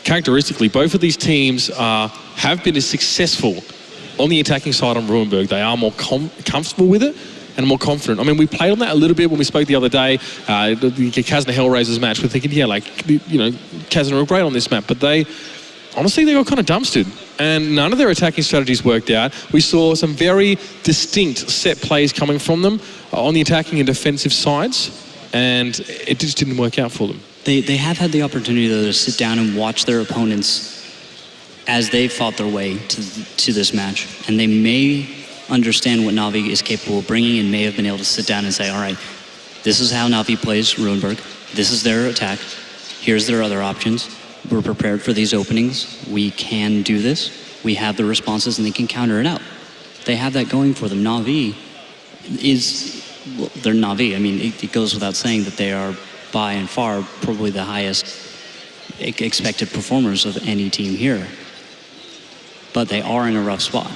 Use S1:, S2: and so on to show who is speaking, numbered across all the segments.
S1: characteristically, both of these teams have been as successful on the attacking side on Ruinberg. They are more comfortable with it and more confident. I mean, we played on that a little bit when we spoke the other day, the Kazna Hellraisers match. We're thinking, yeah, like, you know, Kazna are great on this map, but honestly, they got kind of dumpstered. And none of their attacking strategies worked out. We saw some very distinct set plays coming from them on the attacking and defensive sides, and it just didn't work out for them.
S2: They have had the opportunity, though, to sit down and watch their opponents as they fought their way to this match. And they may understand what Na'Vi is capable of bringing and may have been able to sit down and say, all right, this is how Na'Vi plays Ruinberg. This is their attack. Here's their other options. We're prepared for these openings. We can do this. We have the responses and they can counter it out. They have that going for them. Na'Vi well, they're Na'Vi. I mean, it goes without saying that they are by and far probably the highest expected performers of any team here. But they are in a rough spot.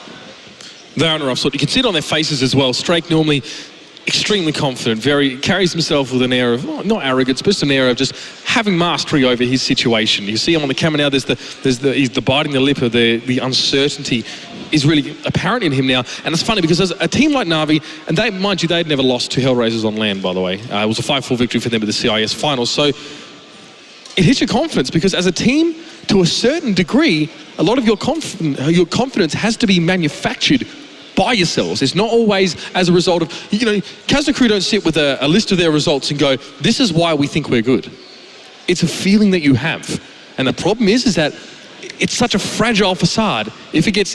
S1: They're in a rough spot. You can see it on their faces as well. Strake normally extremely confident, carries himself with an air of, not arrogance, but just an air of just having mastery over his situation. You see him on the camera now, he's the biting the lip of the uncertainty is really apparent in him now. And it's funny because as a team like Na'Vi, and they, mind you, they'd never lost to Hellraisers on land, by the way. It was a 5-4 victory for them at the CIS finals. So it hits your confidence because as a team, to a certain degree, a lot of your confidence has to be manufactured by yourselves. It's not always as a result of, you know, Kazna crew don't sit with a list of their results and go, this is why we think we're good. It's a feeling that you have. And the problem is that it's such a fragile facade. If it gets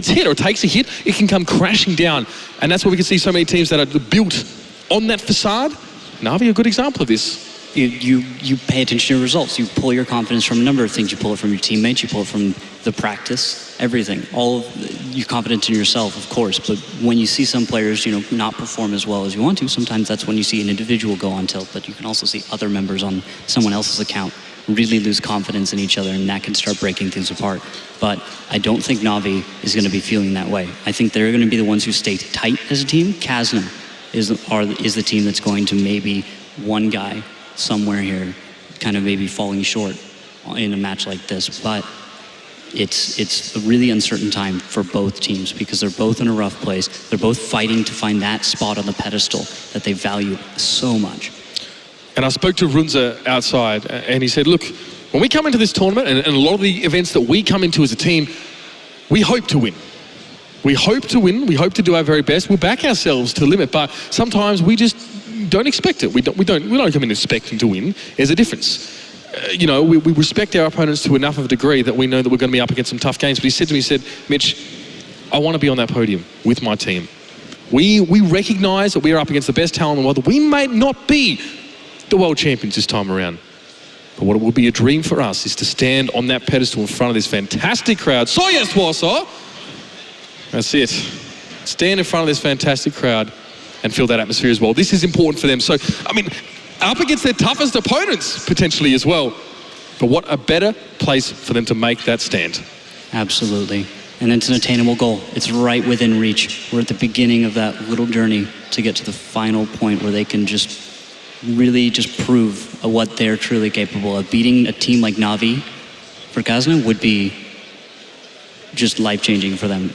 S1: hit or takes a hit, it can come crashing down. And that's why we can see so many teams that are built on that facade. Na'Vi are a good example of this.
S2: You pay attention to your results. You pull your confidence from a number of things. You pull it from your teammates. You pull it from the practice, everything. All of your confidence in yourself, of course. But when you see some players, you know, not perform as well as you want to, sometimes that's when you see an individual go on tilt. But you can also see other members on someone else's account really lose confidence in each other, and that can start breaking things apart. But I don't think Na'Vi is going to be feeling that way. I think they're going to be the ones who stay tight as a team. Kazna is the team that's going to maybe one guy somewhere here kind of maybe falling short in a match like this. But it's a really uncertain time for both teams because they're both in a rough place. They're both fighting to find that spot on the pedestal that they value so much.
S1: And I spoke to Vincere outside and he said, look, when we come into this tournament and a lot of the events that we come into as a team, we hope to win. We hope to win. We hope to do our very best. We'll back ourselves to the limit, but sometimes we just don't expect it. We don't come in expecting to win. There's a difference. You know, we respect our opponents to enough of a degree that we know that we're going to be up against some tough games. But he said to me, he said, Mitch, I want to be on that podium with my team. We recognize that we are up against the best talent in the world. We may not be the world champions this time around. But what it will be a dream for us is to stand on that pedestal in front of this fantastic crowd. So yes, Warsaw. That's it. Stand in front of this fantastic crowd and feel that atmosphere as well. This is important for them. So, I mean, up against their toughest opponents, potentially as well. But what a better place for them to make that stand.
S2: Absolutely. And it's an attainable goal. It's right within reach. We're at the beginning of that little journey to get to the final point where they can just really just prove what they're truly capable of. Beating a team like Na'Vi for Kazna would be just life-changing for them.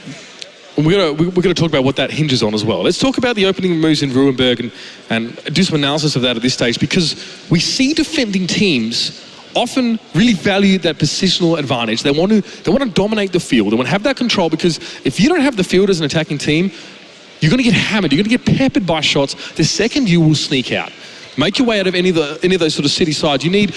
S1: We're going to talk about what that hinges on as well. Let's talk about the opening moves in Ruinberg and do some analysis of that at this stage, because we see defending teams often really value that positional advantage. They want to dominate the field. They want to have that control, because if you don't have the field as an attacking team, you're going to get hammered. You're going to get peppered by shots the second you will sneak out. Make your way out of any of those sort of city sides. You need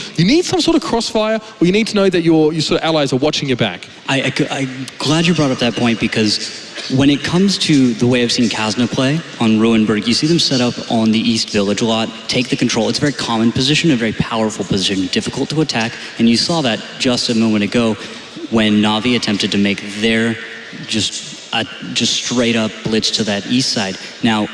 S1: some sort of crossfire, or you need to know that your sort of allies are watching your back.
S2: I'm glad you brought up that point, because when it comes to the way I've seen Kazna play on Ruinberg, you see them set up on the East Village a lot, take the control. It's a very common position, a very powerful position, difficult to attack, and you saw that just a moment ago when Na'Vi attempted to make their just straight up blitz to that east side. Now,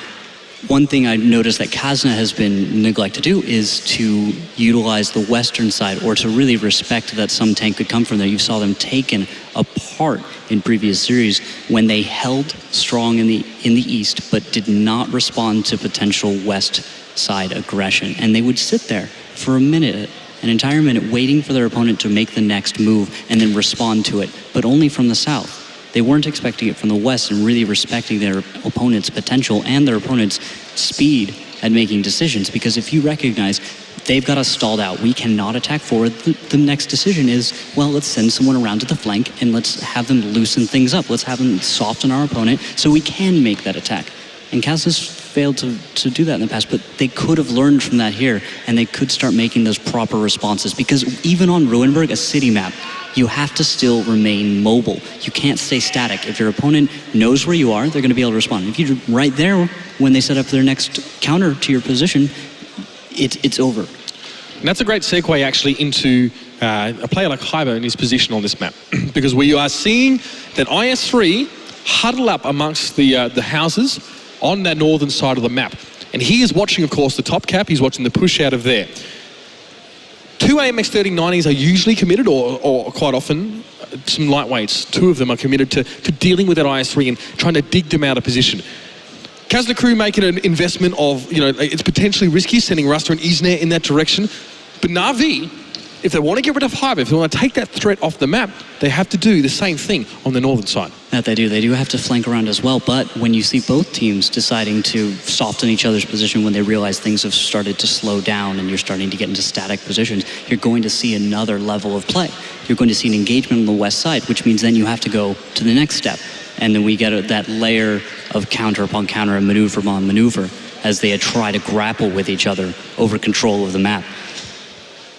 S2: one thing I noticed that Kazna has been neglected to do is to utilize the western side, or to really respect that some tank could come from there. You saw them taken apart in previous series when they held strong in the east, but did not respond to potential west side aggression. And they would sit there for a minute an entire minute waiting for their opponent to make the next move and then respond to it, but only from the south. They weren't expecting it from the west and really respecting their opponent's potential and their opponent's speed at making decisions. Because if you recognize they've got us stalled out, we cannot attack forward, the next decision is, well, let's send someone around to the flank and let's have them loosen things up. Let's have them soften our opponent so we can make that attack. And Kazna's failed to do that in the past, but they could have learned from that here, and they could start making those proper responses. Because even on Ruinberg, a city map, you have to still remain mobile. You can't stay static. If your opponent knows where you are, they're going to be able to respond. If you're right there when they set up their next counter to your position, it's over.
S1: And that's a great segue actually into a player like Hyber and his position on this map. Because we are seeing that IS3 huddle up amongst the houses on that northern side of the map. And he is watching, of course, the top cap. He's watching the push out of there. Two AMX 3090s are usually committed, or quite often, some lightweights. Two of them are committed to dealing with that IS3 and trying to dig them out of position. Kazna crew making an investment of, it's potentially risky sending Ruster and Isner in that direction. But Na'Vi, if they want to get rid of Hyber, if they want to take that threat off the map, they have to do the same thing on the northern side.
S2: That they do. They do have to flank around as well. But when you see both teams deciding to soften each other's position when they realize things have started to slow down and you're starting to get into static positions, you're going to see another level of play. You're going to see an engagement on the west side, which means then you have to go to the next step. And then we get that layer of counter upon counter and maneuver upon maneuver as they try to grapple with each other over control of the map.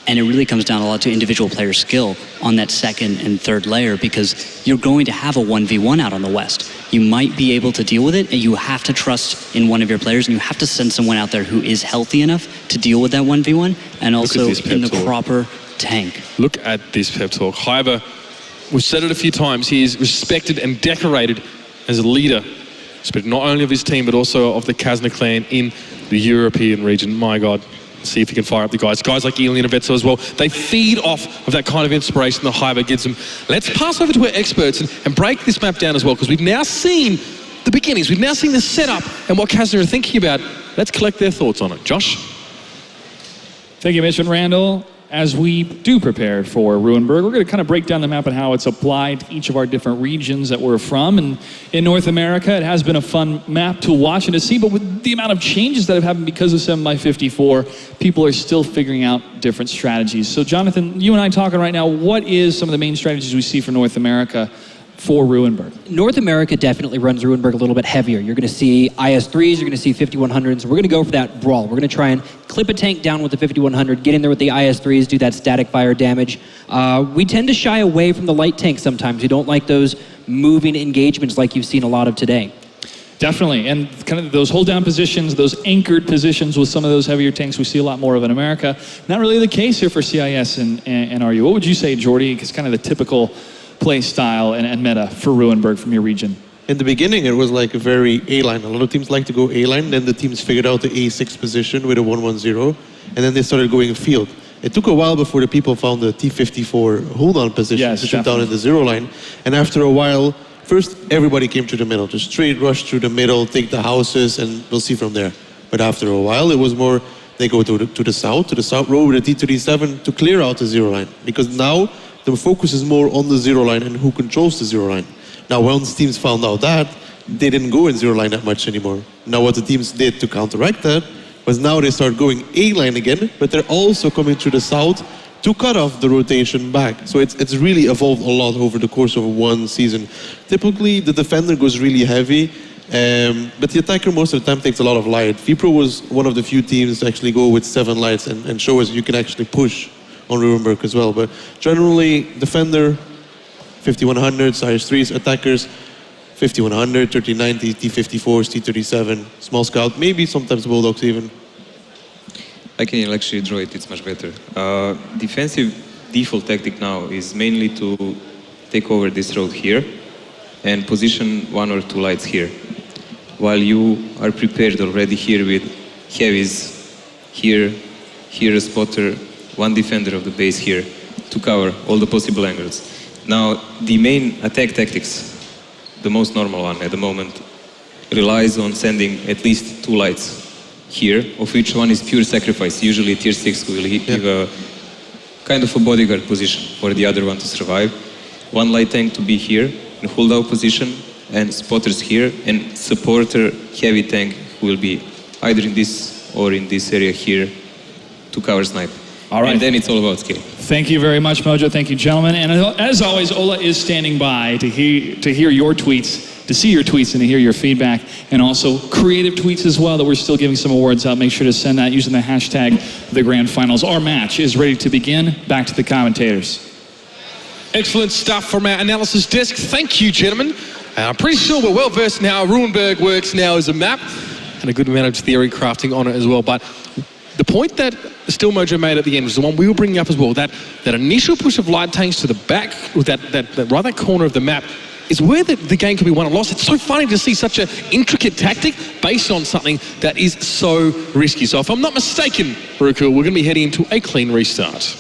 S2: And it really comes down a lot to individual player skill on that second and third layer, because you're going to have a 1v1 out on the west. You might be able to deal with it, and you have to trust in one of your players, and you have to send someone out there who is healthy enough to deal with that 1v1, and also in the proper tank.
S1: Look at this pep talk. Hyber, we've said it a few times, he is respected and decorated as a leader, not only of his team, but also of the Kazna clan in the European region. My God. See if he can fire up the guys. Guys like Elian and Vincere as well. They feed off of that kind of inspiration that Hyber gives them. Let's pass over to our experts and break this map down as well, because we've now seen the beginnings. We've now seen the setup and what Kazna are thinking about. Let's collect their thoughts on it. Josh?
S3: Thank you, Mitch and Randall. As we do prepare for Ruinberg, we're going to kind of break down the map and how it's applied to each of our different regions that we're from. And in North America, it has been a fun map to watch and to see, but with the amount of changes that have happened because of 7x54, people are still figuring out different strategies. So Jonathan, you and I talking right now, what is some of the main strategies we see for North America for Ruinberg?
S4: North America definitely runs Ruinberg a little bit heavier. You're going to see IS-3s, you're going to see 5100s. We're going to go for that brawl. We're going to try and clip a tank down with the 5100, get in there with the IS-3s, do that static fire damage. We tend to shy away from the light tanks sometimes. We don't like those moving engagements like you've seen a lot of today.
S3: Definitely, and kind of those hold down positions, those anchored positions with some of those heavier tanks we see a lot more of in America. Not really the case here for CIS and RU. What would you say, Jordy? It's kind of the typical play style and meta for Ruinberg from your region.
S5: In the beginning, it was like a very A-line. A lot of teams like to go A-line, then the teams figured out the A6 position with a 1-1-0, and then they started going field. It took a while before the people found the T54 hold-on position, down in the 0 line, and after a while, first everybody came to the middle, just straight rush through the middle, take the houses, and we'll see from there. But after a while, it was more, they go to the south row with a T37 to clear out the 0 line, because now the focus is more on the 0 line and who controls the 0 line. Now, once teams found out that, they didn't go in 0 line that much anymore. Now, what the teams did to counteract that was now they start going A-line again, but they're also coming through the south to cut off the rotation back. So it's really evolved a lot over the course of one season. Typically, the defender goes really heavy, but the attacker most of the time takes a lot of light. Vipro was one of the few teams to actually go with 7 lights and show us you can actually push on Ruinberg as well. But generally, defender, 5100s, IS-3s, attackers, 5100, 3090, T54s, T37, small scout, maybe sometimes bulldogs even.
S6: I can actually draw it, it's much better. Defensive default tactic now is mainly to take over this road here and position 1 or 2 lights here. While you are prepared already here with heavies here a spotter, 1 defender of the base here to cover all the possible angles. Now, the main attack tactics, the most normal one at the moment, relies on sending at least 2 lights here, of which one is pure sacrifice. Usually tier 6 will give kind of a bodyguard position for the other one to survive. One light tank to be here in hold out position, and spotters here, and supporter heavy tank who will be either in this or in this area here to cover snipe.
S3: All right.
S6: And then it's all about skill.
S3: Thank you very much, Mojo. Thank you, gentlemen. And as always, Ola is standing by to hear your tweets, to see your tweets and to hear your feedback, and also creative tweets as well that we're still giving some awards out. Make sure to send that using the hashtag the Grand Finals. Our match is ready to begin. Back to the commentators.
S1: Excellent stuff from our analysis desk. Thank you, gentlemen. I'm pretty sure we're well versed in how Ruinberg works now as a map, and a good amount of theory crafting on it as well. But the point that Still Mojo made at the end was the one we were bringing up as well. That initial push of light tanks to the back, with that corner of the map, is where the game can be won and lost. It's so funny to see such an intricate tactic based on something that is so risky. So if I'm not mistaken, Ruku, we're going to be heading into a clean restart.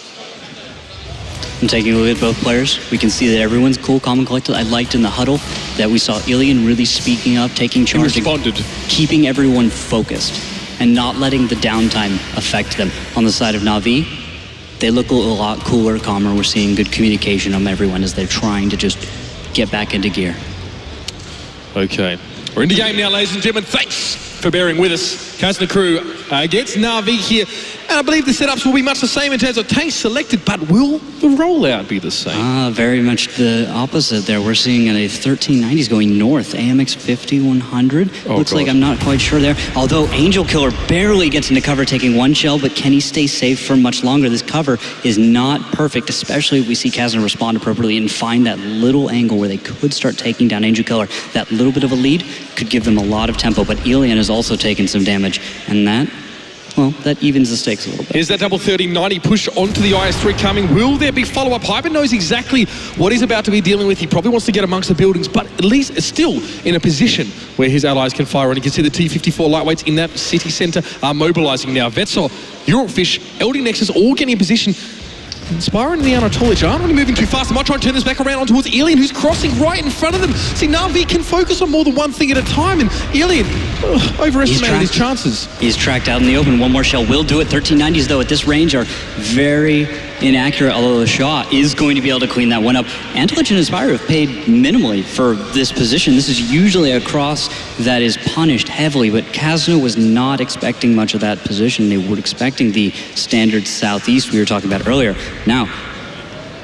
S2: I'm taking a look at both players. We can see that everyone's cool, calm, and collected. I liked in the huddle that we saw Ilian really speaking up, taking charge,
S1: He responded.
S2: keeping everyone focused and not letting the downtime affect them. On the side of Na'Vi, they look a lot cooler, calmer. We're seeing good communication from everyone as they're trying to just get back into gear.
S1: Okay, we're in the game now, ladies and gentlemen. Thanks for bearing with us. Kazna crew against Na'Vi here. And I believe the setups will be much the same in terms of tanks selected, but will the rollout be the same?
S2: Very much the opposite there. We're seeing a 1390s going north. AMX 5100. Looks like I'm not quite sure there. Although Angel Killer barely gets into cover taking one shell, but can he stay safe for much longer? This cover is not perfect, especially if we see Kazna respond appropriately and find that little angle where they could start taking down Angel Killer. That little bit of a lead could give them a lot of tempo, but Ilian has also taken some damage, and that evens the stakes a little bit.
S1: Here's that double 30-90 push onto the IS-3 coming. Will there be follow-up? Hyper knows exactly what he's about to be dealing with. He probably wants to get amongst the buildings, but at least is still in a position where his allies can fire on. You can see the T-54 lightweights in that city centre are mobilising now. Vincere, Eurofish, LD Nexus all getting in position. Inspire and the Anatolich aren't really moving too fast. They might try and turn this back around on towards Ilian, who's crossing right in front of them. See, Na'Vi can focus on more than one thing at a time, and Ilian overestimated his chances.
S2: He's tracked out in the open. One more shell will do it. 1390s, though, at this range are very inaccurate, although the shot is going to be able to clean that one up. Anatolich and Inspire have paid minimally for this position. This is usually a cross that is punished heavily, but Kazna was not expecting much of that position. They were expecting the standard southeast we were talking about earlier. Now,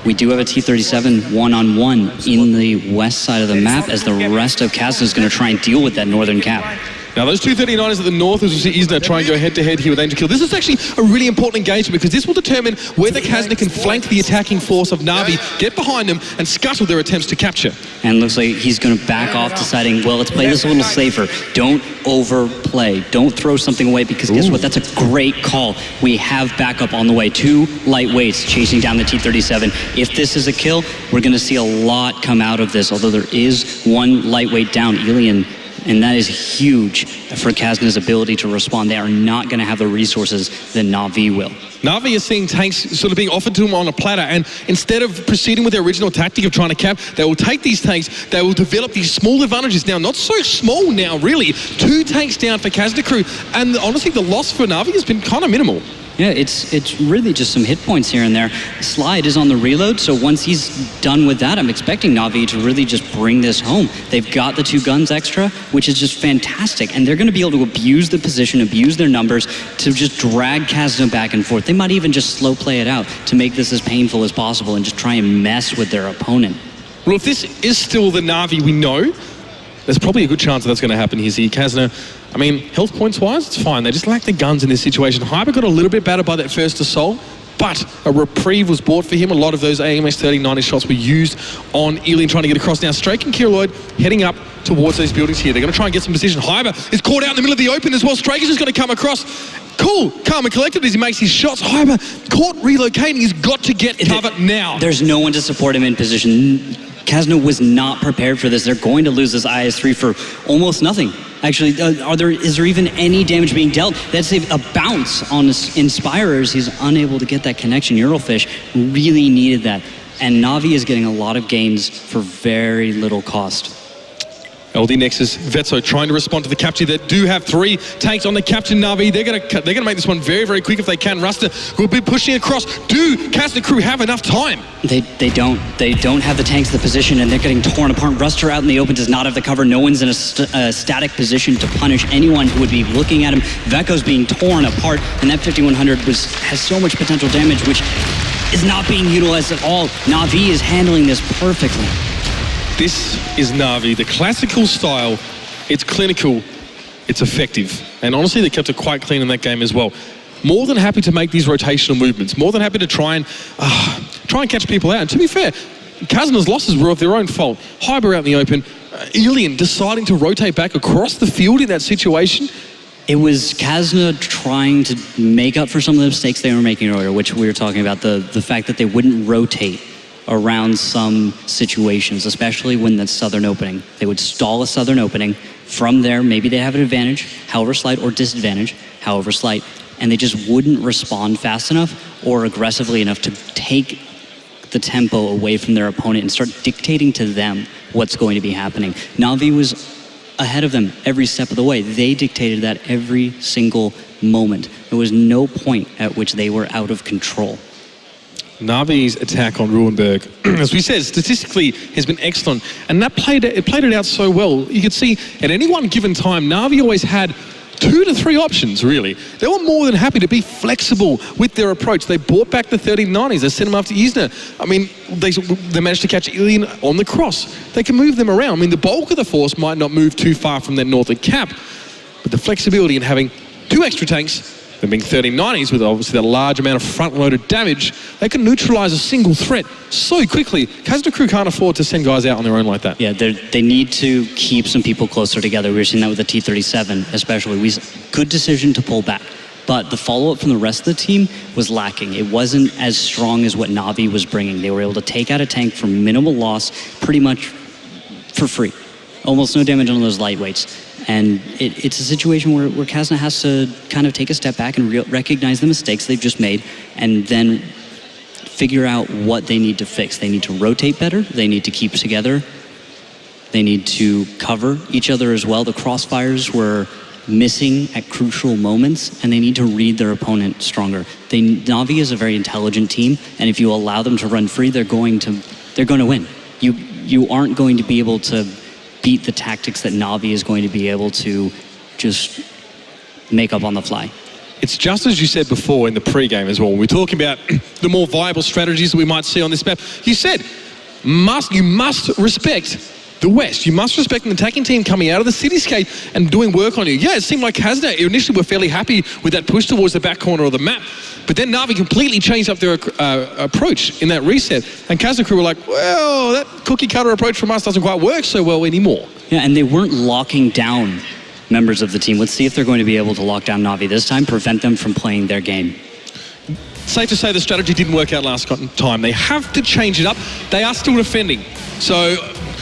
S2: we do have a T-37 one-on-one in the west side of the map as the rest of Kazna is going to try and deal with that northern cap.
S1: Now, those 239ers at the north, as we see Isna try and go head-to-head here with Angel Kill. This is actually a really important engagement because this will determine whether Kazna can flank the attacking force of Na'Vi, get behind them, and scuttle their attempts to capture.
S2: And looks like he's going to back off, deciding, well, let's play this a little safer. Don't overplay. Don't throw something away because guess what? That's a great call. We have backup on the way. 2 lightweights chasing down the T-37. If this is a kill, we're going to see a lot come out of this, although there is one lightweight down, Ilian. And that is huge for Kazna's ability to respond. They are not going to have the resources that Na'Vi will.
S1: Na'Vi is seeing tanks sort of being offered to them on a platter, and instead of proceeding with their original tactic of trying to cap, they will take these tanks, they will develop these small advantages. Now, not so small now, really. 2 tanks down for Kazna crew, and honestly, the loss for Na'Vi has been kind of minimal.
S2: Yeah, it's really just some hit points here and there. Slide is on the reload, so once he's done with that, I'm expecting Na'Vi to really just bring this home. They've got the 2 guns extra, which is just fantastic, and they're going to be able to abuse the position, abuse their numbers to just drag Kazna back and forth. They might even just slow play it out to make this as painful as possible and just try and mess with their opponent.
S1: Well, if this is still the Na'Vi we know, there's probably a good chance that's going to happen here. See, Kazna, I mean, health points-wise, it's fine. They just lack the guns in this situation. Hyper got a little bit battered by that first assault, but a reprieve was bought for him. A lot of those AMX 3090 shots were used on Ilian trying to get across. Now, Strake and Kiroid heading up towards these buildings here. They're going to try and get some position. Hyper is caught out in the middle of the open as well. Strake is just going to come across. Cool, calm and collected as he makes his shots. Hyper caught relocating. He's got to get cover now.
S2: There's no one to support him in position. Kazna was not prepared for this. They're going to lose this IS-3 for almost nothing. Actually, is there even any damage being dealt? That's a bounce on Inspirers. He's unable to get that connection. Eurofish really needed that. And Na'Vi is getting a lot of gains for very little cost.
S1: LD Nexus, Vetso trying to respond to the capture. They do have 3 tanks on the capture. Na'Vi, they're gonna make this one very, very quick if they can. Ruster will be pushing across. Do Kazna crew have enough time?
S2: They don't have the tanks in the position, and they're getting torn apart. Ruster out in the open does not have the cover. No one's in a static position to punish anyone who would be looking at him. Vecco's being torn apart, and that 5100 has so much potential damage, which is not being utilized at all. Na'Vi is handling this perfectly.
S1: This is Na'Vi, the classical style. It's clinical, it's effective. And honestly, they kept it quite clean in that game as well. More than happy to make these rotational movements. More than happy to try and catch people out. And to be fair, Kazna's losses were of their own fault. Hyber out in the open. Ilian deciding to rotate back across the field in that situation.
S2: It was Kazna trying to make up for some of the mistakes they were making earlier, which we were talking about, the fact that they wouldn't rotate around some situations, especially when the southern opening. They would stall a southern opening. From there, maybe they have an advantage, however slight, or disadvantage, however slight, and they just wouldn't respond fast enough or aggressively enough to take the tempo away from their opponent and start dictating to them what's going to be happening. Na'Vi was ahead of them every step of the way. They dictated that every single moment. There was no point at which they were out of control.
S1: Na'Vi's attack on Ruinberg, as we said, statistically has been excellent, and that played it out so well. You could see at any one given time, Na'Vi always had 2 to 3 options, really. They were more than happy to be flexible with their approach. They brought back the 1390s. They sent them after Isna. I mean, they managed to catch Ilian on the cross. They can move them around. I mean, the bulk of the force might not move too far from their northern cap, but the flexibility in having 2 extra tanks, them being 1390s with obviously that large amount of front-loaded damage, they can neutralize a single threat so quickly. Kazna crew can't afford to send guys out on their own like that.
S2: Yeah, they need to keep some people closer together. We were seeing that with the T-37 especially. Good decision to pull back. But the follow-up from the rest of the team was lacking. It wasn't as strong as what Na'Vi was bringing. They were able to take out a tank for minimal loss pretty much for free. Almost no damage on those lightweights. And it's a situation where Kazna has to kind of take a step back and recognize the mistakes they've just made and then figure out what they need to fix. They need to rotate better. They need to keep together. They need to cover each other as well. The crossfires were missing at crucial moments, and they need to read their opponent stronger. Na'Vi is a very intelligent team, and if you allow them to run free, they're going to win. You aren't going to be able to beat the tactics that Na'Vi is going to be able to just make up on the fly.
S1: It's just as you said before in the pre-game as well. When we're talking about the more viable strategies that we might see on this map, you said you must respect the West. You must respect an attacking team coming out of the cityscape and doing work on you. Yeah, it seemed like Kazna initially were fairly happy with that push towards the back corner of the map, but then Na'Vi completely changed up their approach in that reset, and Kazna crew were like, well, that cookie cutter approach from us doesn't quite work so well anymore.
S2: Yeah, and they weren't locking down members of the team. Let's see if they're going to be able to lock down Na'Vi this time, prevent them from playing their game.
S1: Safe to say the strategy didn't work out last time. They have to change it up. They are still defending. So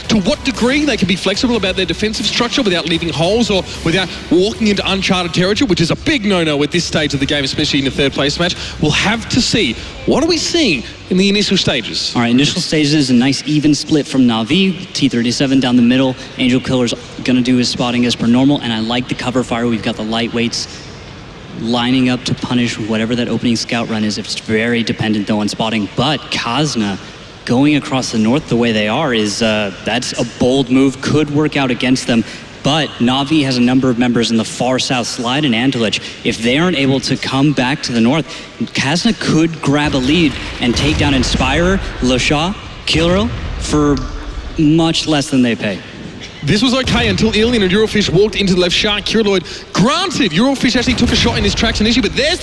S1: to what degree they can be flexible about their defensive structure without leaving holes or without walking into uncharted territory, which is a big no-no at this stage of the game, especially in the third place match, we'll have to see. What are we seeing in the initial stages?
S2: All right, initial stages, a nice even split from Na'Vi. T-37 down the middle. Angel Killer's gonna do his spotting as per normal, and I like the cover fire. We've got the lightweights lining up to punish whatever that opening scout run is. It's very dependent though on spotting, but Kazna going across the north the way they are is that's a bold move, could work out against them. But Na'Vi has a number of members in the far south slide and Antelich. If they aren't able to come back to the north, Kazna could grab a lead and take down Inspirer, Lasha, Kirill for much less than they pay.
S1: This was okay until Ilian and Eurofish walked into the left shark. Kiriloid, granted, Eurofish actually took a shot in his tracks initially, but there's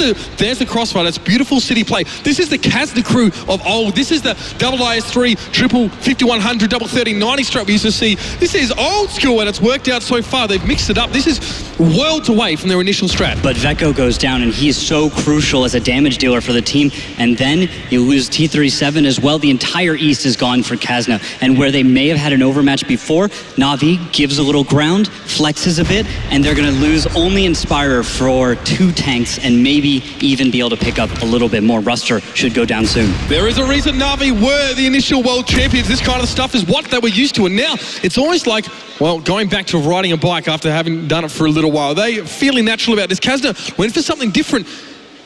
S1: the crossfire. That's beautiful city play. This is the Kazna crew of old. This is the double IS3, triple 5100, double 3090 strat we used to see. This is old school and it's worked out so far. They've mixed it up. This is worlds away from their initial strat.
S2: But Vecco goes down and he's so crucial as a damage dealer for the team. And then you lose T-37 as well. The entire East is gone for Kazna. And where they may have had an overmatch before, Na'Vi Navi gives a little ground, flexes a bit, and they're going to lose only Inspirer for 2 tanks and maybe even be able to pick up a little bit more. Ruster should go down soon.
S1: There is a reason Navi were the initial world champions. This kind of stuff is what they were used to, and now it's almost like, well, going back to riding a bike after having done it for a little while. They feeling natural about this. Kazna went for something different.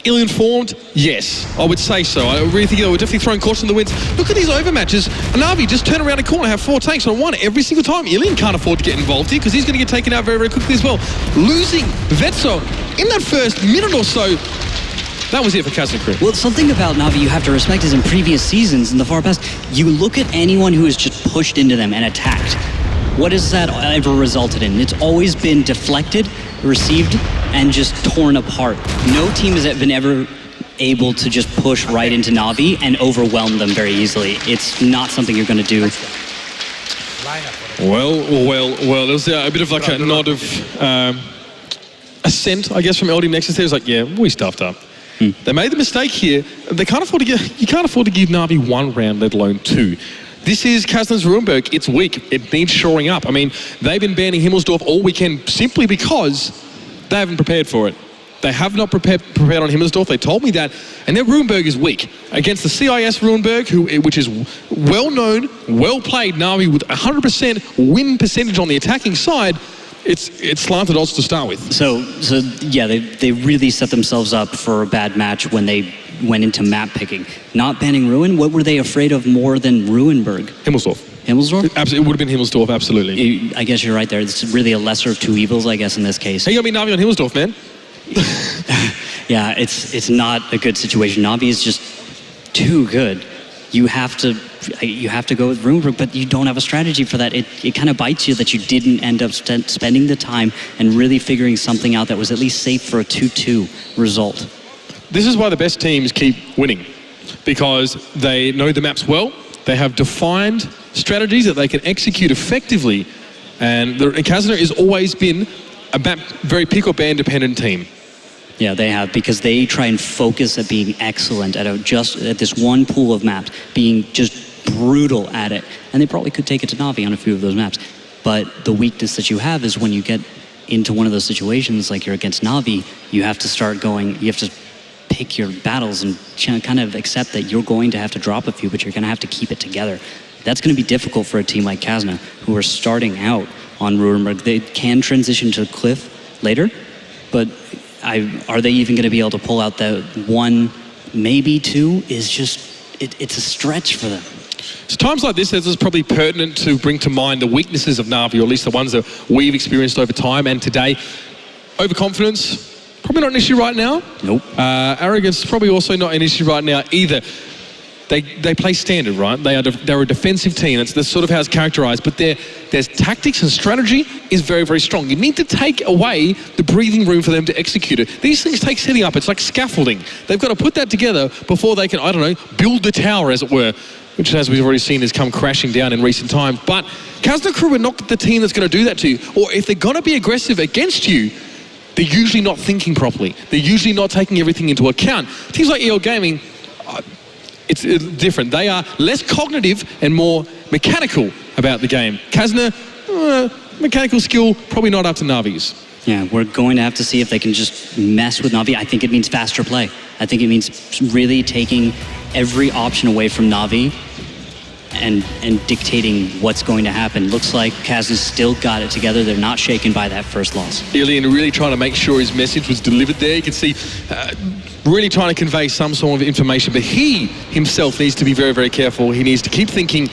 S1: Ill-informed? Yes, I would say so. I really think they were definitely throwing caution to the winds. Look at these overmatches. Navi just turn around a corner, have 4 tanks on 1 every single time. Ilian can't afford to get involved here because he's going to get taken out very, very quickly as well. Losing Vincere in that first minute or so, that was it for Kazna Crew.
S2: Well, something about Navi you have to respect is in previous seasons, in the far past, you look at anyone who has just pushed into them and attacked. What has that ever resulted in? It's always been deflected, received, and just torn apart. No team has been ever able to just push right into Navi and overwhelm them very easily. It's not something you're going to do.
S1: Well, there's a bit of like a nod of assent, I guess, from LD Nexus there. It's like, yeah, we stuffed up. They made the mistake here. They can't afford to you can't afford to give Navi 1 round, let alone 2. This is Kazna's Ruinberg. It's weak. It needs shoring up. I mean, they've been banning Himmelsdorf all weekend simply because they haven't prepared for it. They have not prepared on Himmelsdorf. They told me that. And their Ruinberg is weak. Against the CIS Ruinberg, which is well-known, well-played Navi with 100% win percentage on the attacking side, it's slanted odds to start with.
S2: So yeah, they really set themselves up for a bad match when they went into map picking. Not banning Ruin, what were they afraid of more than Ruinberg?
S1: Himmelsdorf.
S2: Himmelsdorf?
S1: Absolutely, it would have been Himmelsdorf, absolutely.
S2: I guess you're right there. It's really a lesser of 2 evils, I guess, in this case.
S1: Hey, you got me Navi on Himmelsdorf, man.
S2: Yeah, it's not a good situation. Navi is just too good. You have to go with Ruinberg, but you don't have a strategy for that. It kind of bites you that you didn't end up spending the time and really figuring something out that was at least safe for a 2-2 result.
S1: This is why the best teams keep winning, because they know the maps well, they have defined strategies that they can execute effectively, and Kazna has always been a very pick or ban dependent team.
S2: Yeah, they have, because they try and focus at being excellent at this one pool of maps, being just brutal at it, and they probably could take it to Navi on a few of those maps. But the weakness that you have is when you get into one of those situations, like you're against Navi, you have to start going, you have to pick your battles and kind of accept that you're going to have to drop a few, but you're going to have to keep it together. That's going to be difficult for a team like Kazna, who are starting out on Ruinberg. They can transition to Cliff later, but are they even going to be able to pull out the 1, maybe 2? Is just, it's a stretch for them.
S1: So times like this, it's probably pertinent to bring to mind the weaknesses of Navi, or at least the ones that we've experienced over time and today. Overconfidence, probably not an issue right now.
S2: Nope.
S1: Arrogance, probably also not an issue right now either. They play standard, right? They're a defensive team. That's sort of how it's characterized. But their tactics and strategy is very, very strong. You need to take away the breathing room for them to execute it. These things take setting up. It's like scaffolding. They've got to put that together before they can, I don't know, build the tower, as it were, which, as we've already seen, has come crashing down in recent times. But Kazna Crew are not the team that's going to do that to you. Or if they're going to be aggressive against you, they're usually not thinking properly. They're usually not taking everything into account. Teams like EL Gaming, it's different. They are less cognitive and more mechanical about the game. Kazna, mechanical skill, probably not up to Navi's.
S2: Yeah, we're going to have to see if they can just mess with Navi. I think it means faster play. I think it means really taking every option away from Navi and dictating what's going to happen. Looks like Kazna's still got it together. They're not shaken by that first loss.
S1: Ilian really trying to make sure his message was delivered there. You can see really trying to convey some sort of information, but he himself needs to be very, very careful. He needs to keep thinking.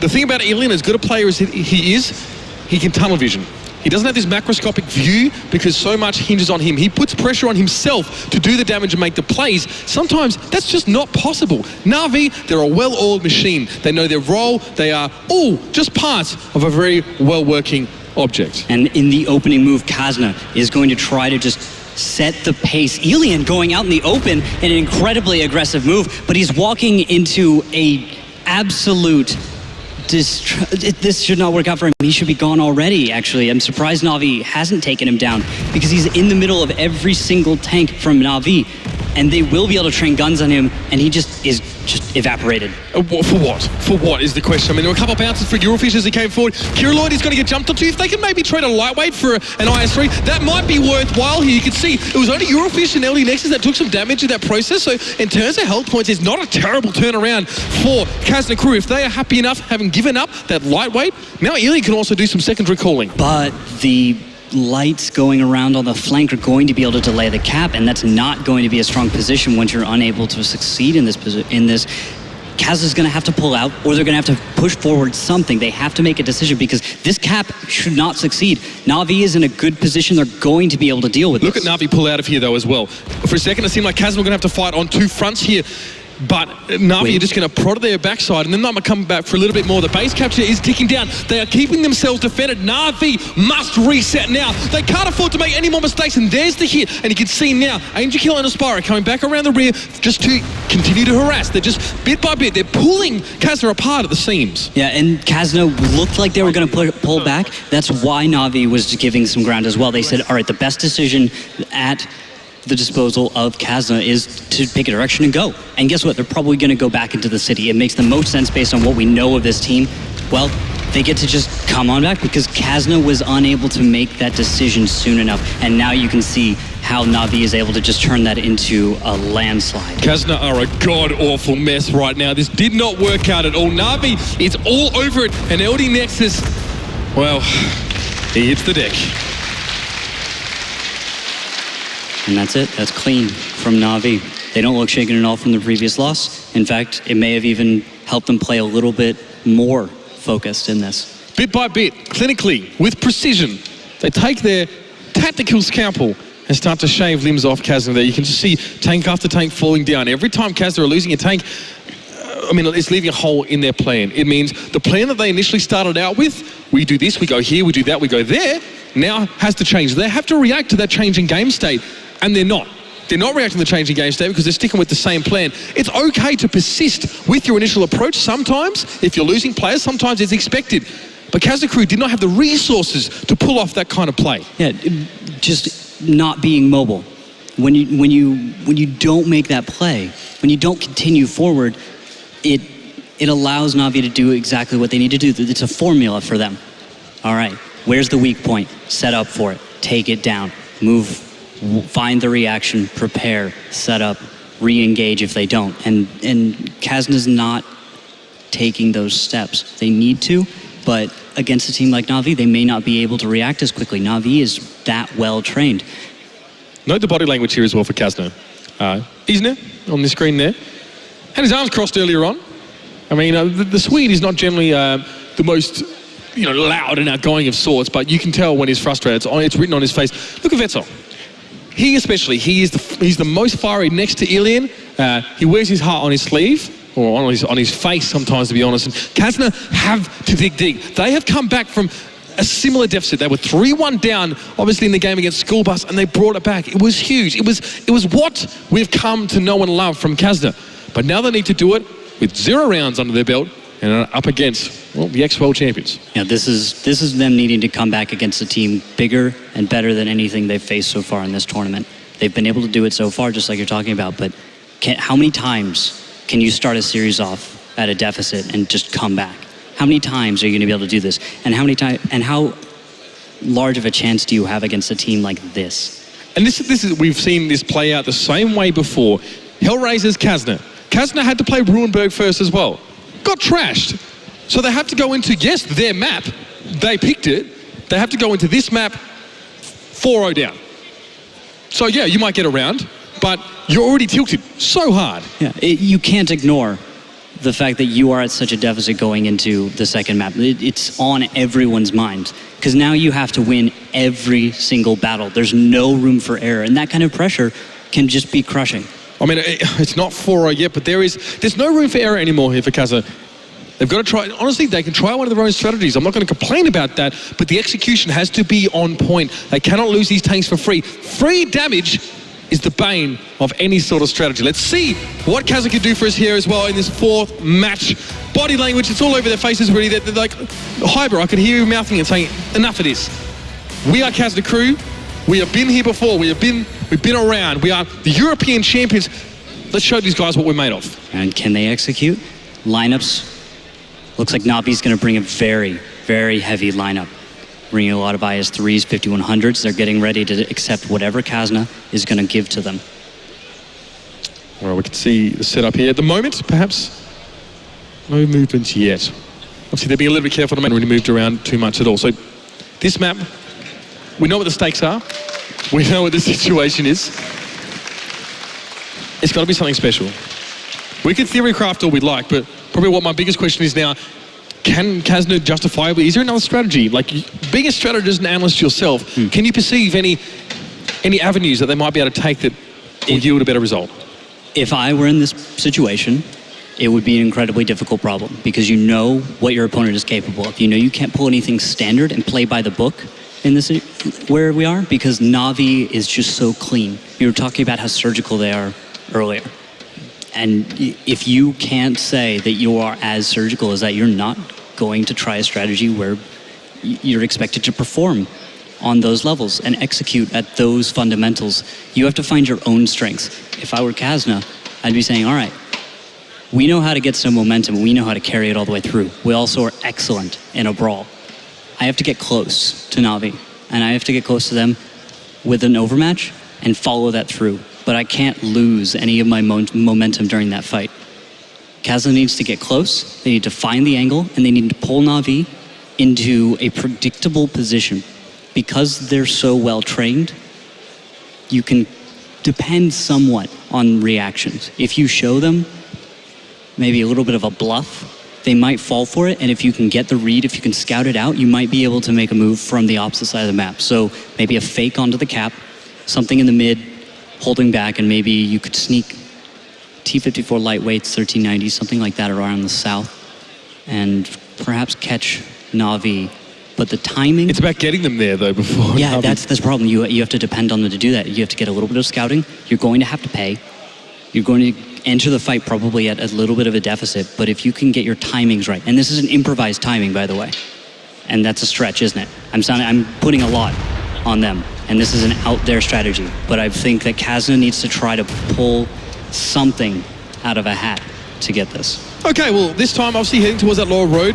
S1: The thing about Ilian, as good a player as he is, he can tunnel vision. He doesn't have this macroscopic view because so much hinges on him. He puts pressure on himself to do the damage and make the plays. Sometimes that's just not possible. Navi, they're a well-oiled machine. They know their role. They are all just parts of a very well-working object.
S2: And in the opening move, Kazna is going to try to just set the pace. Ilian going out in the open in an incredibly aggressive move, but he's walking into a absolute this should not work out for him. He should be gone already, actually. I'm surprised Navi hasn't taken him down because he's in the middle of every single tank from Navi. and they will be able to train guns on him, and he just is evaporated.
S1: For what? For what is the question? I mean, there were a couple of bounces for Eurofish as he came forward. Kirilloi is going to get jumped onto. If they can maybe trade a lightweight for an IS3, that might be worthwhile here. You can see it was only Eurofish and LD Nexus that took some damage in that process. So in terms of health points, it's not a terrible turnaround for Kazna crew. If they are happy enough having given up that lightweight, now Alien can also do some secondary calling.
S2: But the lights going around on the flank are going to be able to delay the cap, and that's not going to be a strong position once you're unable to succeed in this. Kazna's going to have to pull out, or they're going to have to push forward something. They have to make a decision because this cap should not succeed. Na'Vi is in a good position. They're going to be able to deal with
S1: Look
S2: this.
S1: at Na'Vi pull out of here, though, as well. For a second, it seemed like Kazna were going to have to fight on two fronts here. But Na'Vi are just going to prod their backside, and then Na'Vi come back for a little bit more. The base capture is ticking down. They are keeping themselves defended. Na'Vi must reset now. They can't afford to make any more mistakes, and there's the hit. And you can see now, Angel Kill and Aspira coming back around the rear just to continue to harass. They're just, bit by bit, they're pulling Kazna apart at the seams.
S2: Yeah, and Kazna looked like they were going to pull back. That's why Na'Vi was giving some ground as well. They said, all right, the best decision at the disposal of Kazna is to pick a direction and go. And guess what? They're probably going to go back into the city. It makes the most sense based on what we know of this team. Well, they get to just come on back because Kazna was unable to make that decision soon enough. And now you can see how Na'Vi is able to just turn that into a landslide.
S1: Kazna are a god-awful mess right now. This did not work out at all. Na'Vi is all over it. And LD Nexus, well, he hits the deck.
S2: And that's it. That's clean from Na'Vi. They don't look shaken at all from the previous loss. In fact, it may have even helped them play a little bit more focused in this.
S1: Bit by bit, clinically, with precision, they take their tactical scalpel and start to shave limbs off Kazna there. You can just see tank after tank falling down. Every time Kazna are losing a tank, it's leaving a hole in their plan. It means the plan that they initially started out with, we do this, we go here, we do that, we go there, now has to change. They have to react to that change in game state. And they're not. They're not reacting to the changing game state because they're sticking with the same plan. It's okay to persist with your initial approach sometimes. If you're losing players, sometimes it's expected. But Kazna crew did not have the resources to pull off that kind of play.
S2: Yeah, just not being mobile. When you don't make that play, when you don't continue forward, it allows Na'Vi to do exactly what they need to do. It's a formula for them. All right, where's the weak point? Set up for it. Take it down. Move. Find the reaction, prepare, set up, re-engage if they don't. And Kazna's not taking those steps. They need to, but against a team like Na'Vi, they may not be able to react as quickly. Na'Vi is that well trained.
S1: Note the body language here as well for Kazna. Isner on the screen there. Had his arms crossed earlier on. I mean, the Swede is not generally the most loud and outgoing of sorts, but you can tell when he's frustrated. It's written on his face. Look at Vincere. He especially, he's the most fiery next to Ilian. He wears his heart on his sleeve, or on his face sometimes, to be honest. And Kazna have to dig deep. They have come back from a similar deficit. They were 3-1 down, obviously, in the game against School Bus, and they brought it back. It was huge. It was what we've come to know and love from Kazna. But now they need to do it with 0 rounds under their belt and up against, the ex-world champions.
S2: Yeah, this is them needing to come back against a team bigger and better than anything they've faced so far in this tournament. They've been able to do it so far, just like you're talking about, but how many times can you start a series off at a deficit and just come back? How many times are you going to be able to do this? And how large of a chance do you have against a team like this?
S1: And this is we've seen this play out the same way before. Hellraiser's Kazna. Kazna had to play Ruinberg first as well. Got trashed. So they have to go into, yes, their map. They picked it. They have to go into this map 4-0 down. So yeah, you might get around, but you're already tilted so hard.
S2: Yeah, you can't ignore the fact that you are at such a deficit going into the second map. It's on everyone's mind because now you have to win every single battle. There's no room for error, and that kind of pressure can just be crushing.
S1: I mean, it's not 4-0 yet, but there's no room for error anymore here for Kazna. They've got to try, honestly, they can try one of their own strategies. I'm not going to complain about that, but the execution has to be on point. They cannot lose these tanks for free. Free damage is the bane of any sort of strategy. Let's see what Kazna can do for us here as well in this 4th match. Body language, it's all over their faces really. They're like, Hyber, I could hear you mouthing and saying, enough of this. We are Kazna crew. We have been here before. We've been around. We are the European champions. Let's show these guys what we're made of.
S2: And can they execute? Lineups. Looks like Navi's going to bring a very, very heavy lineup. Bringing a lot of IS-3s, 5100s. They're getting ready to accept whatever Kazna is going to give to them.
S1: All right, we can see the setup here. At the moment, perhaps no movements yet. Obviously, they're being a little bit careful to make really moved around too much at all. So this map, we know what the stakes are. We know what the situation is. It's got to be something special. We can theory craft all we'd like, but probably what my biggest question is now, can Kazna justifiably, is there another strategy? Like, being a strategist and analyst yourself, can you perceive any avenues that they might be able to take that will yield a better result?
S2: If I were in this situation, it would be an incredibly difficult problem because you know what your opponent is capable of. You know you can't pull anything standard and play by the book in this where we are because Navi is just so clean. You were talking about how surgical they are earlier. And if you can't say that you are as surgical as that, you're not going to try a strategy where you're expected to perform on those levels and execute at those fundamentals. You have to find your own strengths. If I were Kazna, I'd be saying, all right, we know how to get some momentum. We know how to carry it all the way through. We also are excellent in a brawl. I have to get close to Navi, and I have to get close to them with an overmatch and follow that through. But I can't lose any of my momentum during that fight. Kazna needs to get close, they need to find the angle, and they need to pull Navi into a predictable position. Because they're so well trained, you can depend somewhat on reactions. If you show them maybe a little bit of a bluff, they might fall for it, and if you can get the read, if you can scout it out, you might be able to make a move from the opposite side of the map. So maybe a fake onto the cap, something in the mid, holding back, and maybe you could sneak T-54 lightweights, 1390s, something like that around the south, and perhaps catch Navi. But the timing...
S1: It's about getting them there, though, before...
S2: Yeah, that's the problem. You have to depend on them to do that. You have to get a little bit of scouting. You're going to have to pay. You're going to enter the fight probably at a little bit of a deficit, but if you can get your timings right, and this is an improvised timing, by the way, and that's a stretch, isn't it? I'm putting a lot on them, and this is an out there strategy, but I think that Kazna needs to try to pull something out of a hat to get this.
S1: Okay, well, this time, obviously, heading towards that lower road,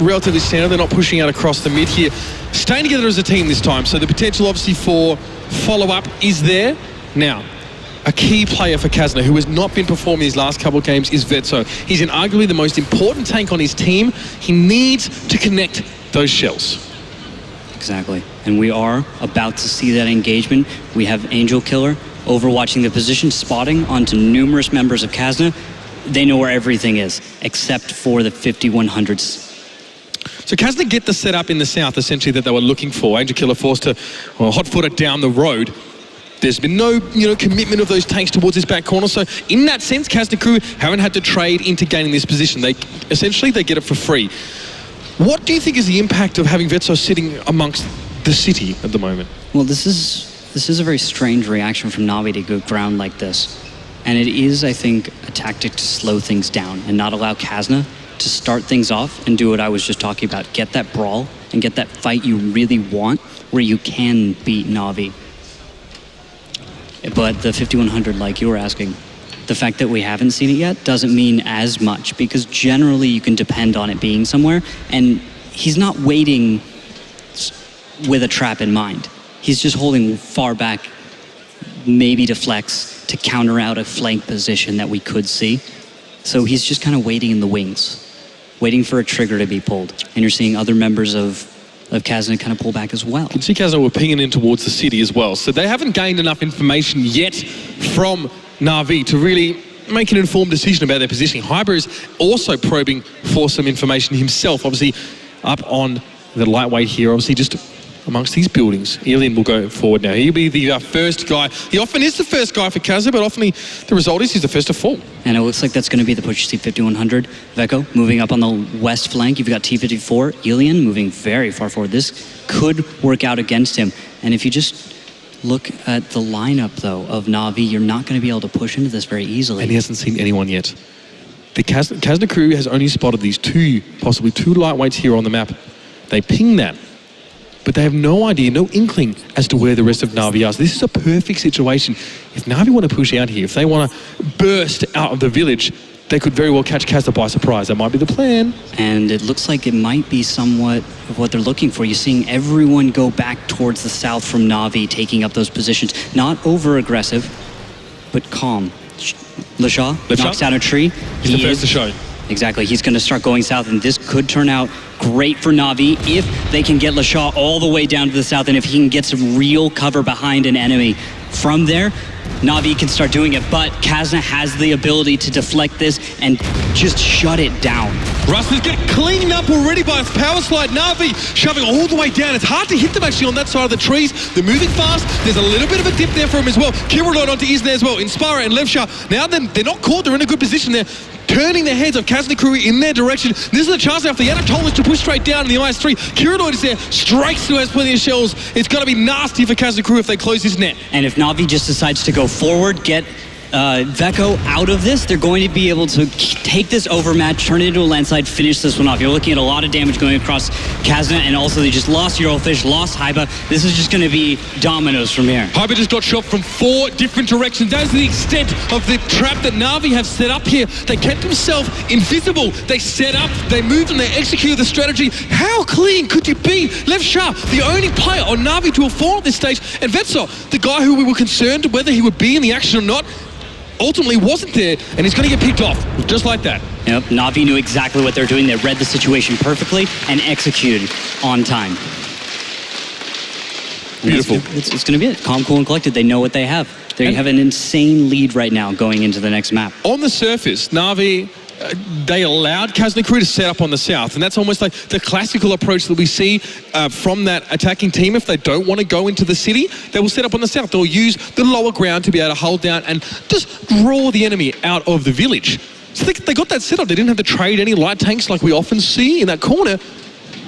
S1: relatively standard. They're not pushing out across the mid here. Staying together as a team this time, so the potential, obviously, for follow-up is there. Now, a key player for Kazna, who has not been performing these last couple of games, is Vincere. He's arguably the most important tank on his team. He needs to connect those shells.
S2: Exactly. And we are about to see that engagement. We have Angel Killer overwatching the position, spotting onto numerous members of Kazna. They know where everything is, except for the 5100s.
S1: So Kazna get the setup in the south, essentially, that they were looking for. Angel Killer forced to hot-foot it down the road. There's been no, commitment of those tanks towards this back corner. So in that sense, Kazna crew haven't had to trade into gaining this position. They get it for free. What do you think is the impact of having Vincere sitting amongst the city at the moment?
S2: Well, this is a very strange reaction from Navi to go ground like this. And it is, I think, a tactic to slow things down and not allow Kazna to start things off and do what I was just talking about. Get that brawl and get that fight you really want where you can beat Navi. But the 5100, like you were asking, the fact that we haven't seen it yet doesn't mean as much because generally you can depend on it being somewhere, and he's not waiting with a trap in mind. He's just holding far back, maybe to flex, to counter out a flank position that we could see. So he's just kind of waiting in the wings, waiting for a trigger to be pulled. And you're seeing other members of Kazna kind of pull back as well.
S1: You can see Kazna were pinging in towards the city as well. So they haven't gained enough information yet from Navi to really make an informed decision about their positioning. Hyber is also probing for some information himself, obviously up on the lightweight here, obviously just amongst these buildings. Alien will go forward now. He'll be the first guy. He often is the first guy for Kazna, but often the result is he's the first to fall.
S2: And it looks like that's going to be the push T-5100. Veko moving up on the west flank. You've got T-54. Alien moving very far forward. This could work out against him. And if you just look at the lineup, though, of Navi, you're not going to be able to push into this very easily.
S1: And he hasn't seen anyone yet. The Kazna crew has only spotted these possibly two lightweights here on the map. They ping that. but they have no idea, no inkling as to where the rest of Na'Vi are. So this is a perfect situation. If Na'Vi want to push out here, if they want to burst out of the village, they could very well catch Kazna by surprise. That might be the plan.
S2: And it looks like it might be somewhat of what they're looking for. You're seeing everyone go back towards the south from Na'Vi, taking up those positions. Not over-aggressive, but calm. Lasha knocks down a tree.
S1: He's the first to show.
S2: Exactly. He's going to start going south, and this could turn out great for Na'Vi if they can get Lasha all the way down to the south, and if he can get some real cover behind an enemy. From there, Na'Vi can start doing it, but Kazna has the ability to deflect this and just shut it down.
S1: Russell's getting cleaned up already by his power slide. Na'Vi shoving all the way down. It's hard to hit them actually on that side of the trees. They're moving fast. There's a little bit of a dip there for him as well. Kirillon onto Isna as well. Inspira and Levsha. Now then, they're not caught. They're in a good position there. Turning the heads of Kazna crew in their direction. This is a chance now for the Anatolians to push straight down in the IS-3. Kirillon is there. Strikes through, has plenty of shells. It's going to be nasty for Kazna crew if they close this net.
S2: And if Na'Vi just decides to go forward, get Veko out of this, they're going to be able to take this overmatch, turn it into a landslide, finish this one off. You're looking at a lot of damage going across Kazna, and also they just lost Eurofish, lost Haiba. This is just going to be dominoes from here.
S1: Haiba just got shot from 4 different directions. That is the extent of the trap that Na'Vi have set up here. They kept themselves invisible. They set up, they moved, and they executed the strategy. How clean could you be? Lev Shah, the only player on Na'Vi to have fallen at this stage, and Vincere, the guy who we were concerned whether he would be in the action or not, ultimately wasn't there, and he's going to get picked off, just like that.
S2: Yep, Na'Vi knew exactly what they're doing. They read the situation perfectly and executed on time. And
S1: Beautiful.
S2: It's going to be it. Calm, cool, and collected. They know what they have. They have an insane lead right now going into the next map.
S1: On the surface, Na'Vi, they allowed Kazna crew to set up on the south, and that's almost like the classical approach that we see from that attacking team. If they don't want to go into the city, they will set up on the south. They'll use the lower ground to be able to hold down and just draw the enemy out of the village. So they got that set up. They didn't have to trade any light tanks like we often see in that corner,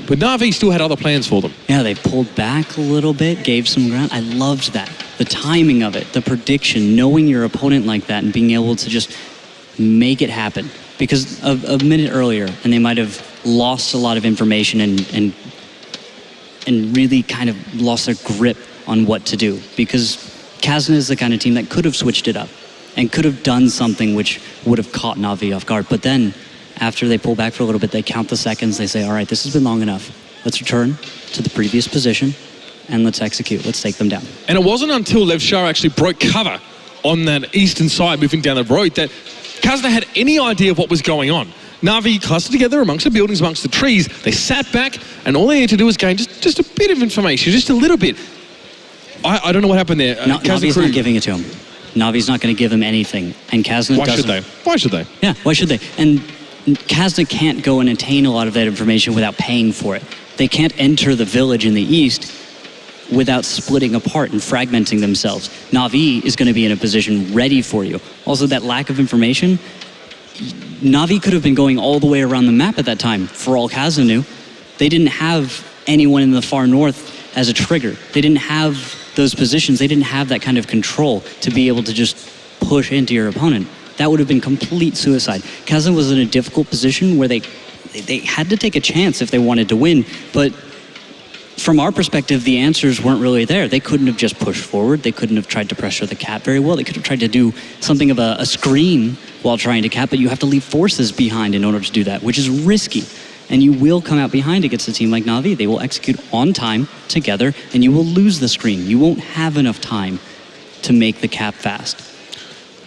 S1: but Na'Vi still had other plans for them.
S2: Yeah, they pulled back a little bit, gave some ground. I loved that. The timing of it, the prediction, knowing your opponent like that and being able to just make it happen. Because a minute earlier, and they might have lost a lot of information and really kind of lost their grip on what to do. Because Kazna is the kind of team that could have switched it up and could have done something which would have caught Na'Vi off guard. But then, after they pull back for a little bit, they count the seconds, they say, all right, this has been long enough. Let's return to the previous position and let's execute. Let's take them down.
S1: And it wasn't until Lev Shah actually broke cover on that eastern side, moving down the road, that Kazna had any idea of what was going on. Na'Vi clustered together amongst the buildings, amongst the trees. They sat back, and all they had to do was gain just a bit of information, just a little bit. I don't know what happened there.
S2: Na'Vi's not giving it to him. Na'Vi's not going to give him anything, and Kazna
S1: Why should they? Why should they?
S2: Yeah, why should they? And Kazna can't go and attain a lot of that information without paying for it. They can't enter the village in the east without splitting apart and fragmenting themselves. Na'Vi is going to be in a position ready for you. Also, that lack of information, Na'Vi could have been going all the way around the map at that time, for all Kazna knew. They didn't have anyone in the far north as a trigger. They didn't have those positions. They didn't have that kind of control to be able to just push into your opponent. That would have been complete suicide. Kazna was in a difficult position where they had to take a chance if they wanted to win, but from our perspective, the answers weren't really there. They couldn't have just pushed forward. They couldn't have tried to pressure the cat very well. They could have tried to do something of a screen while trying to cap, but you have to leave forces behind in order to do that, which is risky. And you will come out behind against a team like Na'Vi. They will execute on time together, and you will lose the screen. You won't have enough time to make the cap fast.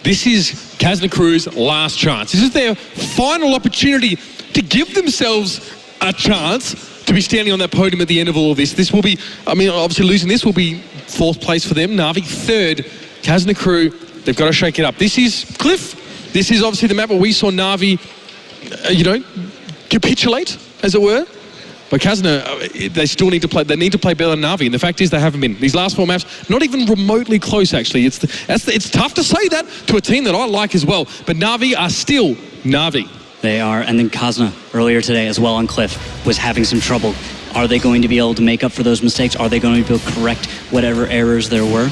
S1: This is Kazna crew's last chance. This is their final opportunity to give themselves a chance to be standing on that podium at the end of all of this. This will be, obviously losing this will be 4th place for them. Na'Vi 3rd. Kazna crew, they've got to shake it up. This is Cliff. This is obviously the map where we saw Na'Vi, capitulate, as it were. But Kazna, they still need to play. They need to play better than Na'Vi, and the fact is they haven't been. These last 4 maps, not even remotely close. Actually, it's tough to say that to a team that I like as well. But Na'Vi are still Na'Vi.
S2: They are, and then Kazna earlier today as well on Cliff was having some trouble. Are they going to be able to make up for those mistakes? Are they going to be able to correct whatever errors there were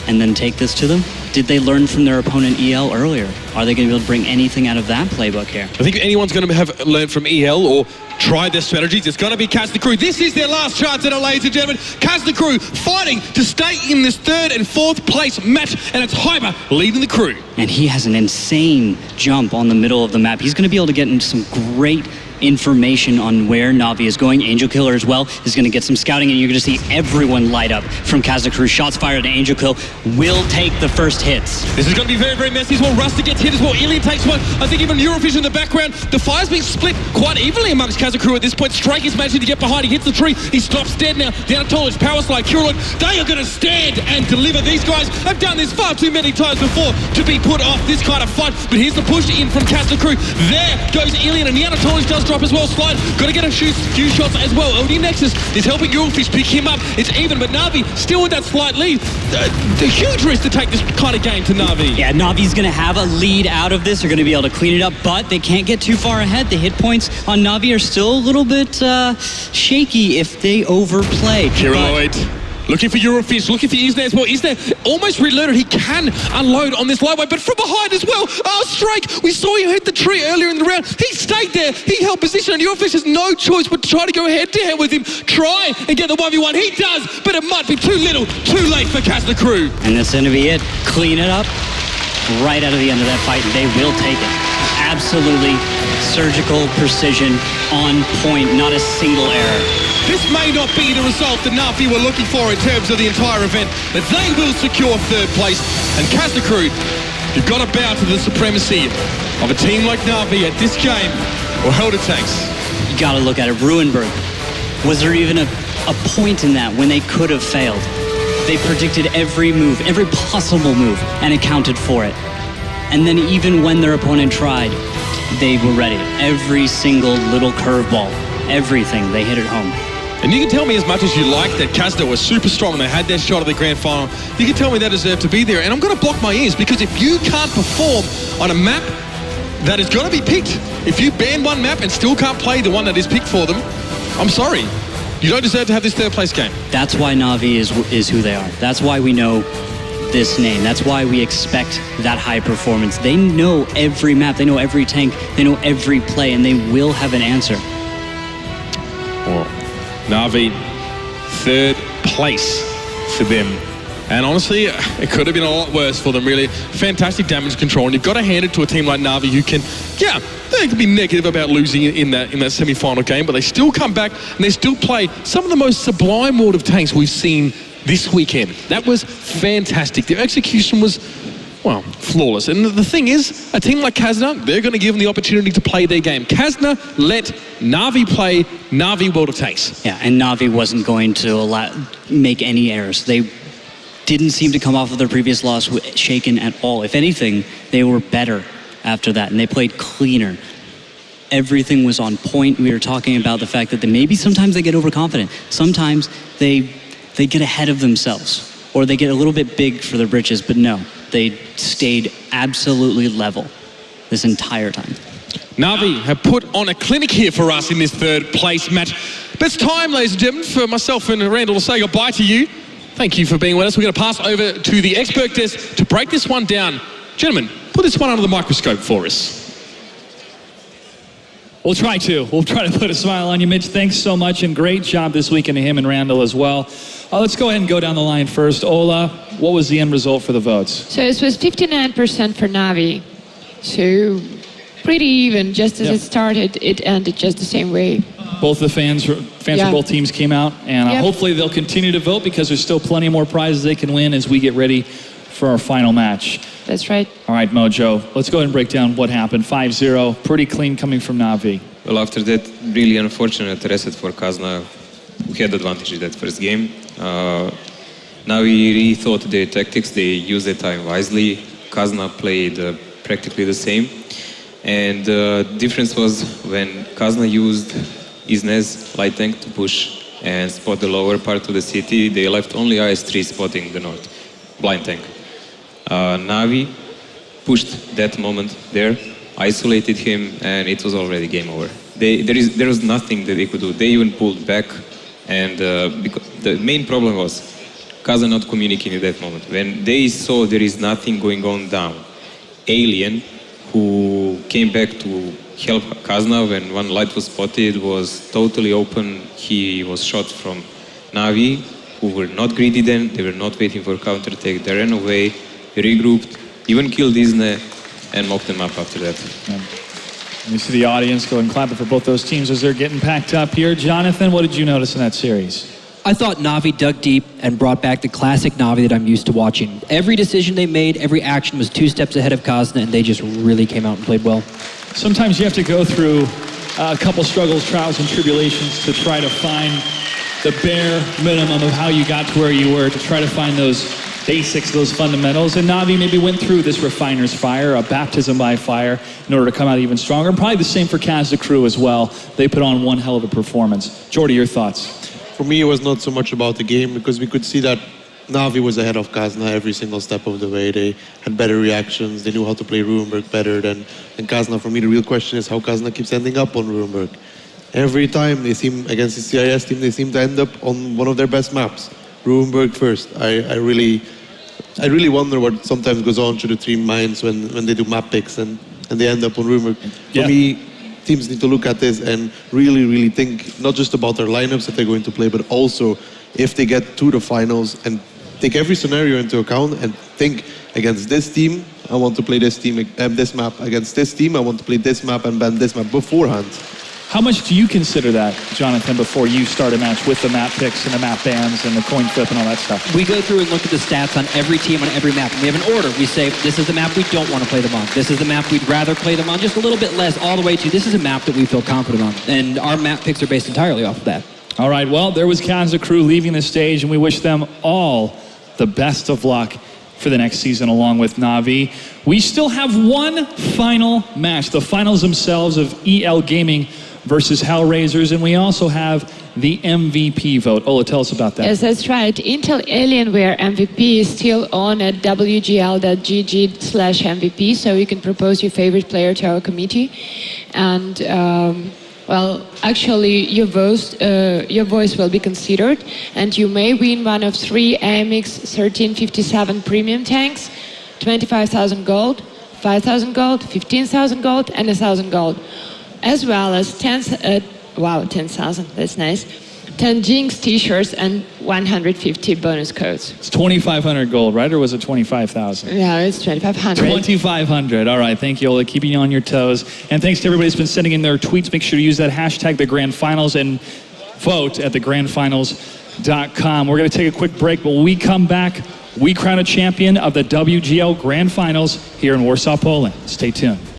S2: and then take this to them? Did they learn from their opponent EL earlier? Are they going to be able to bring anything out of that playbook here?
S1: I think anyone's going to have learned from EL or tried their strategies. It's going to be Kazna Crew. This is their last chance at it, ladies and gentlemen. Kazna Crew fighting to stay in this 3rd and 4th place match, and it's Hyper leading the crew.
S2: And he has an insane jump on the middle of the map. He's going to be able to get into some great information on where Na'Vi is going. Angel Killer as well is going to get some scouting, and you're going to see everyone light up from Kazna Crew. Shots fired at Angel Kill will take the first hits.
S1: This is going to be very, very messy as well. Rusty gets hit as well. Alien takes one. I think even Eurofish in the background. The fire's being split quite evenly amongst Kazna Crew at this point. Strike is managing to get behind. He hits the tree. He stops dead now. Down to Tolich, Power Slide, Curelog. They are going to stand and deliver. These guys have done this far too many times before to be put off this kind of fight. But here's the push in from Kazna Crew. There goes Alien, and the Tolich does drop as well. Slide. Got to get a few shots as well. OD Nexus is helping Eurofish pick him up. It's even, but Na'Vi still with that slight lead. The huge risk to take this kind of game to Na'Vi.
S2: Yeah, Na'Vi's going to have a lead out of this. They're going to be able to clean it up, but they can't get too far ahead. The hit points on Na'Vi are still a little bit shaky if they overplay.
S1: Kirillowit looking for Eurofish, looking for Isne as well. Isne almost reloaded. He can unload on this lightweight, but from behind as well. Oh, Strike, we saw him hit the tree earlier in the round. He stayed there. He held position, and Eurofish has no choice but to try to go head-to-head with him. Try and get the 1v1. He does, but it might be too little, too late for Kazna Crew.
S2: And that's going to be it. Clean it up right out of the end of that fight, and they will take it. Absolutely surgical precision, on point, not a single error.
S1: This may not be the result that Na'Vi were looking for in terms of the entire event, but they will secure 3rd place. And Kazna Crew, you've got to bow to the supremacy of a team like Na'Vi at this game, or Hell to Tanks.
S2: You got to look at it. Ruinberg, was there even a point in that when they could have failed? They predicted every move, every possible move, and accounted for it. And then even when their opponent tried, they were ready. Every single little curveball, everything, they hit it home.
S1: And you can tell me as much as you like that Kazna was super strong and they had their shot at the grand final. You can tell me they deserve to be there. And I'm going to block my ears, because if you can't perform on a map that is going to be picked, if you ban one map and still can't play the one that is picked for them, I'm sorry. You don't deserve to have this 3rd place game.
S2: That's why Na'Vi is who they are. That's why we know this name. That's why we expect that high performance. They know every map, they know every tank, they know every play, and they will have an answer.
S1: Well, Na'Vi, 3rd place for them. And honestly, it could have been a lot worse for them, really. Fantastic damage control, and you've got to hand it to a team like Na'Vi who can, yeah, they can be negative about losing in that semi-final game, but they still come back and they still play some of the most sublime World of Tanks we've seen this weekend. That was fantastic. Their execution was, well, flawless. And the thing is, a team like Kazna, they're going to give them the opportunity to play their game. Kazna let Na'Vi play Na'Vi World of Tanks.
S2: Yeah, and Na'Vi wasn't going to make any errors. They didn't seem to come off of their previous loss shaken at all. If anything, they were better after that, and they played cleaner. Everything was on point. We were talking about the fact that maybe sometimes they get overconfident. Sometimes they get ahead of themselves, or they get a little bit big for their britches, but no, they stayed absolutely level this entire time.
S1: Na'Vi have put on a clinic here for us in this 3rd place match. But it's time, ladies and gentlemen, for myself and Randall to say goodbye to you. Thank you for being with us. We're going to pass over to the expert desk to break this one down. Gentlemen, put this one under the microscope for us.
S3: We'll try to. We'll try to put a smile on you, Mitch. Thanks so much, and great job this weekend to him and Randall as well. Let's go ahead and go down the line first. Ola, what was the end result for the votes?
S7: So it was 59% for Na'Vi. So pretty even. Just as it started, it ended just the same way.
S3: Both the fans from both teams came out, and hopefully they'll continue to vote, because there's still plenty more prizes they can win as we get ready for our final match.
S7: That's right.
S3: All right, Mojo, let's go ahead and break down what happened. 5-0, pretty clean coming from Na'Vi.
S6: Well, after that really unfortunate reset for Kazna, who had advantage in that first game. Now we rethought their tactics. They used their time wisely. Kazna played practically the same. And the difference was when Kazna used Isne's light tank to push and spot the lower part of the city, they left only IS-3 spotting the north, blind tank. Na'Vi pushed that moment there, isolated him, and it was already game over. There was nothing that they could do. They even pulled back, and because the main problem was Kazna not communicating at that moment. When they saw there is nothing going on down, Alien, who came back to help Kazna when one light was spotted, was totally open. He was shot from Navi, who were not greedy then. They were not waiting for counter-attack. They ran away, regrouped, even killed Isne, and mopped them up after that.
S3: Yeah. You see the audience going clapping for both those teams as they're getting packed up here. Jonathan, what did you notice in that series?
S4: I thought Navi dug deep and brought back the classic Navi that I'm used to watching. Every decision they made, every action was 2 steps ahead of Kazna, and they just really came out and played well.
S3: Sometimes you have to go through a couple struggles, trials, and tribulations to try to find the bare minimum of how you got to where you were, to try to find those basics, those fundamentals. And Navi maybe went through this refiner's fire, a baptism by fire, in order to come out even stronger. And probably the same for Kazna crew as well. They put on one hell of a performance. Jordy, your thoughts?
S5: For me, it was not so much about the game because we could see that Navi was ahead of Kazna every single step of the way. They had better reactions. They knew how to play Ruinberg better than Kazna. For me, the real question is how Kazna keeps ending up on Ruinberg. Every time they seem against the CIS team, they seem to end up on one of their best maps. Ruinberg first. I really wonder what sometimes goes on through the team minds when they do map picks and they end up on Ruinberg.
S3: Yeah.
S5: For me, teams need to look at this and really think not just about their lineups that they're going to play, but also if they get to the finals and take every scenario into account and think against this team, I want to play this team, this map. Against this team, I want to play this map and ban this map beforehand.
S3: How much do you consider that, Jonathan, before you start a match with the map picks and the map bans and the coin flip and all that stuff?
S4: We go through and look at the stats on every team on every map. And we have an order. We say, this is the map we don't want to play them on. This is the map we'd rather play them on, just a little bit less, all the way to this is a map that we feel confident on. And our map picks are based entirely off of that.
S3: All right, well, there was Kazna crew leaving the stage, and we wish them all the best of luck for the next season along with Navi. We still have one final match, the finals themselves of EL Gaming versus Hellraisers, and we also have the MVP vote. Ola, tell us about that.
S7: Yes, that's right. Intel Alienware MVP is still on at wgl.gg/MVP, so you can propose your favorite player to our committee. And, well, actually, your voice will be considered, and you may win one of 3 AMX 1357 premium tanks, 25,000 gold, 5,000 gold, 15,000 gold, and 1,000 gold, as well as 10,000, that's nice, 10 Jinx t-shirts and 150 bonus codes.
S3: It's 2,500 gold, right? Or was it 25,000?
S7: Yeah, it's 2,500.
S3: 2,500. All right, thank you, Ola, keeping you on your toes. And thanks to everybody who's been sending in their tweets. Make sure to use that hashtag, the Grand Finals, and vote at thegrandfinals.com. We're going to take a quick break, but when we come back, we crown a champion of the WGL Grand Finals here in Warsaw, Poland. Stay tuned.